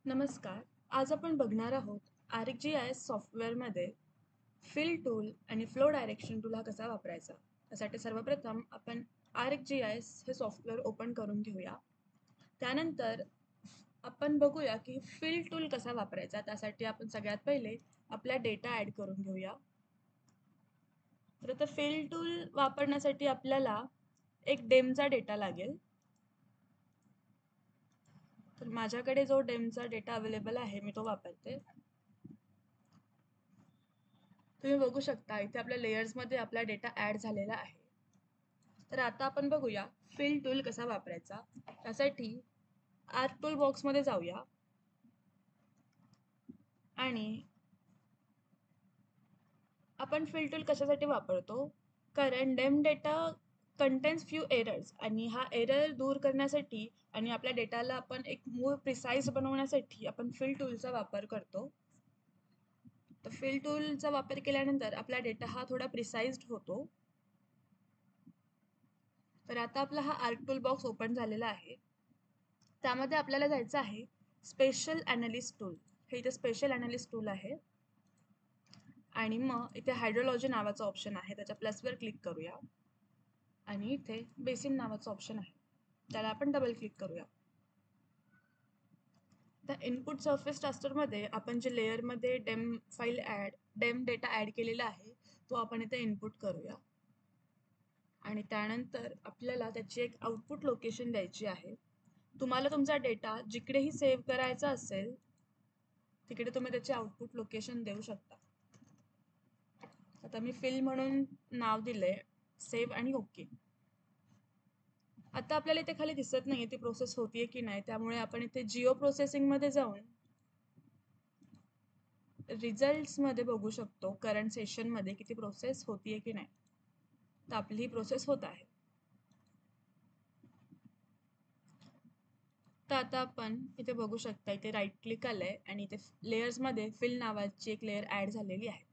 नमस्कार. आज आपण बघणार आहोत ArcGIS सॉफ्टवेअरमध्ये फिल टूल आणि फ्लो डायरेक्शन टूल हा कसा वापरायचा. त्यासाठी सर्वप्रथम आपण ArcGIS हे सॉफ्टवेअर ओपन करून घेऊया. त्यानंतर आपण बघूया की फिल टूल कसा वापरायचा. त्यासाठी आपण सगळ्यात पहिले आपला डेटा ॲड करून घेऊया. तर आता फिल टूल वापरण्यासाठी आपल्याला एक डेमचा डेटा लागेल. तर माझ्याकडे जो डेमचा डेटा अवेलेबल आहे मी तो वापरते. तुम्ही बघू शकता इथे आपल्या लेयर्समध्ये आपला डेटा ॲड झालेला आहे. तर आता आपण बघूया फिल टूल कसा वापरायचा. त्यासाठी आर्क टूल बॉक्समध्ये जाऊया आणि आपण फिल टूल कशासाठी वापरतो, कारण डेम डेटा कंटेन्स फ्यू एरर्स आणि हा एरर दूर करण्यासाठी आणि आपल्या डेटाला आपण एक मूळ प्रिसाईज बनवण्यासाठी आपण फिल टूलचा वापर करतो. तर फिल टूलचा वापर केल्यानंतर आपला डेटा हा थोडा प्रिसाईज्ड होतो. तर आता आपला हा आर्क टूल बॉक्स ओपन झालेला आहे. त्यामध्ये आपल्याला जायचं आहे स्पेशल ॲनालिस्ट टूल. हे इथे स्पेशल ॲनालिस्ट टूल आहे आणि मग इथे हायड्रोलॉजी नावाचा ऑप्शन आहे, त्याच्या प्लसवर क्लिक करूया आणि इथे बेसिन नावाचं ऑप्शन आहे, त्याला आपण डबल क्लिक करूया. तर इनपुट सरफेस रास्टरमध्ये आपण जे लेअरमध्ये डेम डेटा ॲड केलेला आहे तो आपण इथे इनपुट करूया आणि त्यानंतर आपल्याला त्याची एक आउटपुट लोकेशन द्यायची आहे. तुम्हाला तुमचा डेटा जिकडेही सेव्ह करायचा असेल तिकडे तुम्ही त्याचे आउटपुट लोकेशन देऊ शकता. आता मी फिल म्हणून नाव दिलंय, सेव्ह आणि ओके. आता आपल्याला इथे खाली दिसत नाहीये ती प्रोसेस होतीये की नाही, त्यामुळे आपण इथे जिओ प्रोसेसिंग मध्ये जाऊन रिझल्ट्स मध्ये बघू शकतो करंट सेशन मध्ये किती प्रोसेस होतीये की नाही. तर आपली ही प्रोसेस होत आहे. तर आता आपण इथे बघू शकता, इथे राईट क्लिक आलंय आणि इथे लेयर्स मध्ये फिल नावाची एक लेयर ऍड झालेली आहे.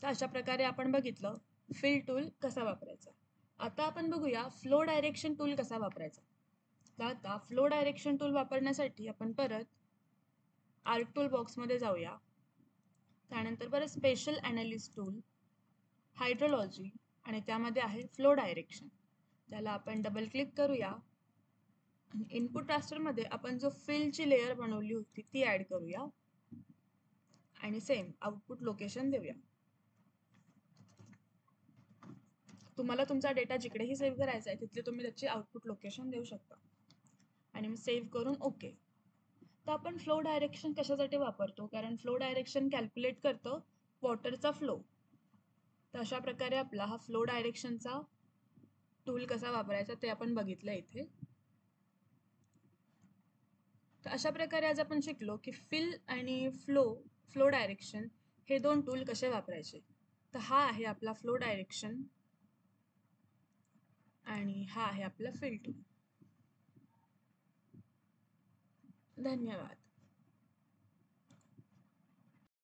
तर अशा प्रकारे आपण बघितलं फिल टूल कसा वापरायचा. आता आपण बघूया फ्लो डायरेक्शन टूल कसा वापरायचा. तर आता फ्लो डायरेक्शन टूल वापरण्यासाठी आपण परत आर्क टूल बॉक्समध्ये जाऊया. त्यानंतर परत स्पेशल ॲनालिस्ट टूल, हायड्रोलॉजी आणि त्यामध्ये आहे फ्लो डायरेक्शन. त्याला आपण डबल क्लिक करूया आणि इनपुट रास्टरमध्ये आपण जो फिलची लेयर बनवली होती ती ॲड करूया आणि सेम आउटपुट लोकेशन देऊया. तुम्हाला तुमचा डेटा जिकडेही सेव्ह करायचा आहे तिथले तुम्ही त्याची आउटपुट लोकेशन देऊ शकता आणि मग सेव्ह करून ओके. तर आपण फ्लो डायरेक्शन कशासाठी वापरतो, कारण फ्लो डायरेक्शन कॅल्क्युलेट करतं वॉटरचा फ्लो. तर अशा प्रकारे आपला हा फ्लो डायरेक्शनचा टूल कसा वापरायचा ते आपण बघितलं इथे. तर अशा प्रकारे आज आपण शिकलो की फिल आणि फ्लो डायरेक्शन हे दोन टूल कसे वापरायचे. तर हा आहे आपला फ्लो डायरेक्शन आणि हा आहे आपला फिल टूल. धन्यवाद.